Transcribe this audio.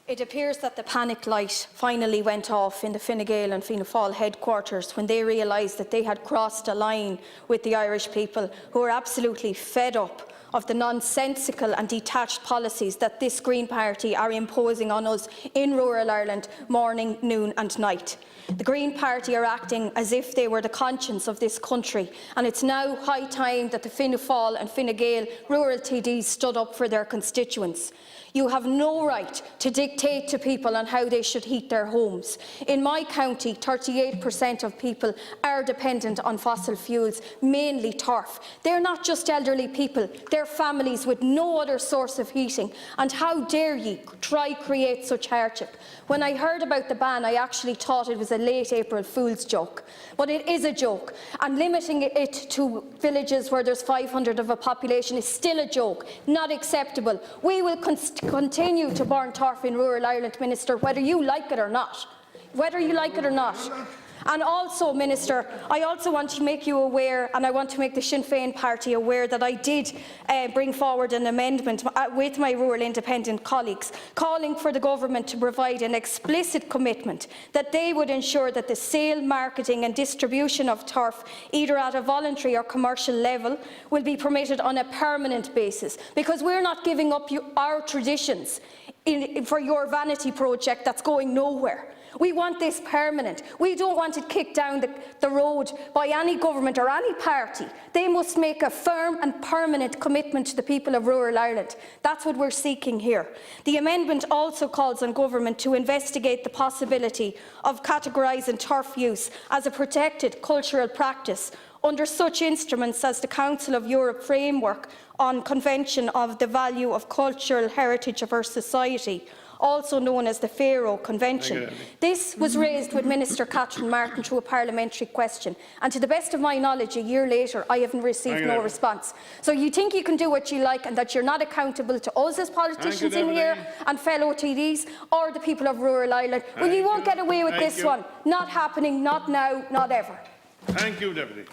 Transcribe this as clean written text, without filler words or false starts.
It appears that the panic light finally went off in the Fine Gael and Fianna Fáil headquarters when they realised that they had crossed a line with the Irish people, who are absolutely fed up of the nonsensical and detached policies that this Green Party are imposing on us in rural Ireland morning, noon and night. The Green Party are acting as if they were the conscience of this country, and it's now high time that the Fianna Fáil and Fine Gael rural TDs stood up for their constituents. You have no right to dictate to people on how they should heat their homes. In my county, 38% of people are dependent on fossil fuels, mainly turf. They're not just elderly people, they're families with no other source of heating. And how dare you try create such hardship? When I heard about the ban, I actually thought it was a late April Fool's joke. But it is a joke, and limiting it to villages where there's 500 of a population is still a joke, not acceptable. We will continue to burn turf in rural Ireland, Minister, whether you like it or not. Whether you like it or not. And also, Minister, I also want to make you aware, and I want to make the Sinn Féin party aware, that I did bring forward an amendment with my rural independent colleagues, calling for the government to provide an explicit commitment that they would ensure that the sale, marketing and distribution of turf, either at a voluntary or commercial level, will be permitted on a permanent basis, because we're not giving up our traditions for your vanity project that's going nowhere. We want this permanent. We don't want it kicked down the road by any government or any party. They must make a firm and permanent commitment to the people of rural Ireland. That's what we're seeking here. The amendment also calls on government to investigate the possibility of categorising turf use as a protected cultural practice under such instruments as the Council of Europe Framework on Convention of the Value of Cultural Heritage of our Society, also known as the Pharaoh Convention. This was raised with Minister Catherine Martin through a parliamentary question, and to the best of my knowledge, a year later, I haven't received no response. So you think you can do what you like and that you're not accountable to us as politicians in here and fellow TDs or the people of rural Ireland? Well, you won't get away with this one. Not happening, not now, not ever. Thank you, Deputy.